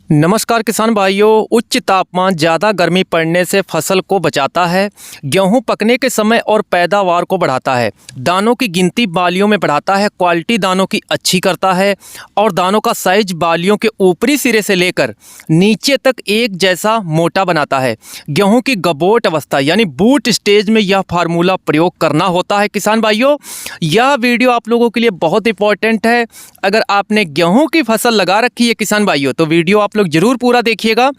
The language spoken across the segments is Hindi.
नमस्कार किसान भाइयों। उच्च तापमान ज़्यादा गर्मी पड़ने से फसल को बचाता है, गेहूं पकने के समय और पैदावार को बढ़ाता है, दानों की गिनती बालियों में बढ़ाता है, क्वालिटी दानों की अच्छी करता है और दानों का साइज बालियों के ऊपरी सिरे से लेकर नीचे तक एक जैसा मोटा बनाता है। गेहूं की गबोट अवस्था यानी बूट स्टेज में यह फार्मूला प्रयोग करना होता है। किसान भाइयों, यह वीडियो आप लोगों के लिए बहुत इंपॉर्टेंट है। अगर आपने गेहूँ की फसल लगा रखी है किसान भाइयों, तो वीडियो आप लोग जरूर पूरा देखिएगा।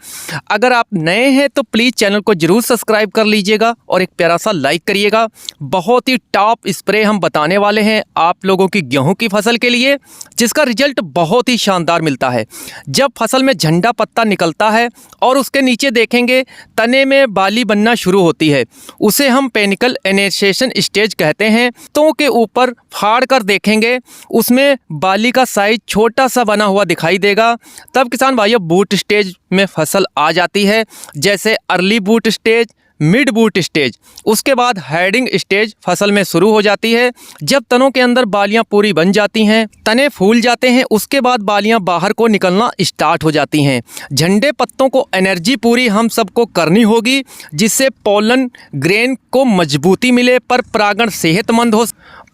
अगर आप नए हैं तो प्लीज़ चैनल को जरूर सब्सक्राइब कर लीजिएगा और एक प्यारा सा लाइक करिएगा। बहुत ही टॉप स्प्रे हम बताने वाले हैं आप लोगों की गेहूं की फसल के लिए, जिसका रिजल्ट बहुत ही शानदार मिलता है। जब फसल में झंडा पत्ता निकलता है और उसके नीचे देखेंगे तने में बाली बनना शुरू होती है, उसे हम पेनिकल इनिशिएशन स्टेज कहते हैं। तो के ऊपर फाड़ कर देखेंगे, उसमें बाली का साइज छोटा सा बना हुआ दिखाई देगा। तब किसान भाइयों बूट स्टेज में फसल आ जाती है, जैसे early boot stage, mid boot stage, उसके बाद हेडिंग स्टेज फसल में शुरू हो जाती है। जब तनों के अंदर बालियां पूरी बन जाती हैं, तने फूल जाते हैं, उसके बाद बालियां बाहर को निकलना स्टार्ट हो जाती हैं। झंडे पत्तों को एनर्जी पूरी हम सबको करनी होगी, जिससे पोलन ग्रेन को मजबूती मिले, पर परागण सेहतमंद हो,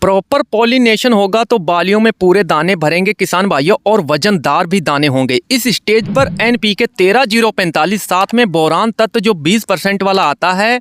प्रॉपर पॉलिनेशन होगा तो बालियों में पूरे दाने भरेंगे किसान भाइयों, और वजनदार भी दाने होंगे। इस स्टेज पर NPK 13-0-45 साथ में बोरान तत्व जो 20% वाला आता है,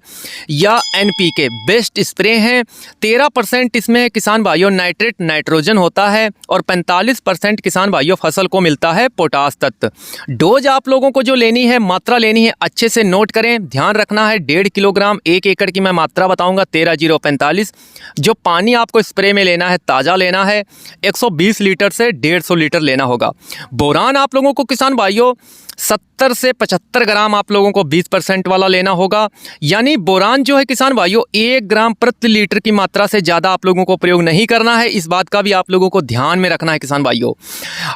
या NPK बेस्ट स्प्रे हैं। 13% इसमें किसान भाइयों नाइट्रेट नाइट्रोजन होता है और 45% किसान भाइयों फसल को मिलता है पोटास तत्व। डोज आप लोगों को जो लेनी है, मात्रा लेनी है, अच्छे से नोट करें, ध्यान रखना है। 1.5 किलोग्राम 1 एकड़ की मैं मात्रा बताऊंगा, 13-0-45। जो पानी आपको स्प्रे में लेना है, ताज़ा लेना है, 120 लीटर से 150 लीटर लेना होगा। बोरान आप लोगों को किसान भाइयों 70 से 75 ग्राम आप लोगों को 20% वाला लेना होगा। यानी बोरान जो है किसान भाइयों 1 ग्राम प्रति लीटर की मात्रा से ज़्यादा आप लोगों को प्रयोग नहीं करना है। इस बात का भी आप लोगों को ध्यान में रखना है किसान भाइयों।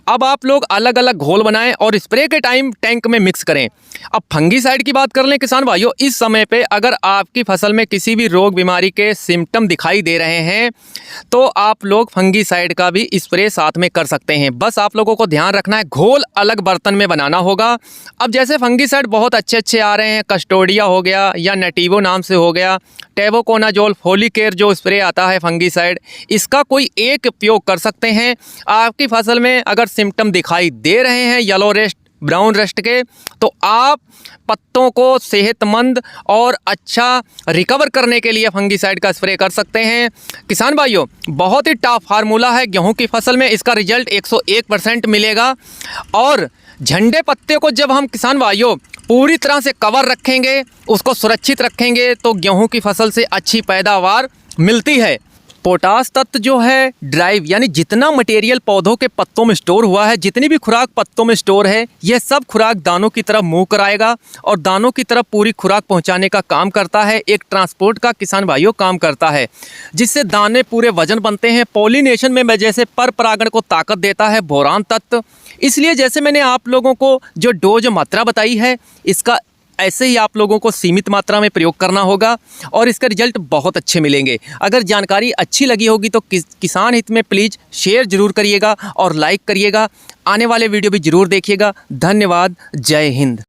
अब आप लोग अलग अलग घोल बनाएं और स्प्रे के टाइम टैंक में मिक्स करें। अब फंगीसाइड की बात कर लें किसान भाइयों, इस समय पे अगर आपकी फसल में किसी भी रोग बीमारी के सिम्टम दिखाई दे रहे हैं तो आप लोग फंगीसाइड का भी स्प्रे साथ में कर सकते हैं। बस आप लोगों को ध्यान रखना है, घोल अलग बर्तन में बनाना होगा। अब जैसे फंगीसाइड बहुत अच्छे आ रहे हैं, कस्टोडिया हो गया या नेटिवो नाम से हो गया, टेबोकोनाजोल, फोलिकेयर जो स्प्रे आता है फंगीसाइड, इसका कोई एक उपयोग कर सकते हैं। आपकी फसल में अगर सिम्टम दिखाई दे रहे हैं येलो रेस्ट, ब्राउन रस्ट के, तो आप पत्तों को सेहतमंद और अच्छा रिकवर करने के लिए फंगीसाइड का स्प्रे कर सकते हैं। किसान भाइयों, बहुत ही टॉप फार्मूला है गेहूं की फसल में, इसका रिजल्ट 101% मिलेगा। और झंडे पत्ते को जब हम किसान भाइयों पूरी तरह से कवर रखेंगे, उसको सुरक्षित रखेंगे, तो गेहूं की फसल से अच्छी पैदावार मिलती है। पोटास तत्व जो है ड्राइव, यानी जितना मटेरियल पौधों के पत्तों में स्टोर हुआ है, जितनी भी खुराक पत्तों में स्टोर है, यह सब खुराक दानों की तरफ मूव कराएगा और दानों की तरफ पूरी खुराक पहुंचाने का काम करता है। एक ट्रांसपोर्ट का किसान भाइयों काम करता है, जिससे दाने पूरे वजन बनते हैं। पॉलिनेशन में जैसे पर परागण को ताकत देता है बोरान तत्व। इसलिए जैसे मैंने आप लोगों को जो डोज मात्रा बताई है, इसका ऐसे ही आप लोगों को सीमित मात्रा में प्रयोग करना होगा और इसका रिजल्ट बहुत अच्छे मिलेंगे। अगर जानकारी अच्छी लगी होगी तो किसान हित में प्लीज़ शेयर जरूर करिएगा और लाइक करिएगा। आने वाले वीडियो भी जरूर देखिएगा। धन्यवाद। जय हिंद।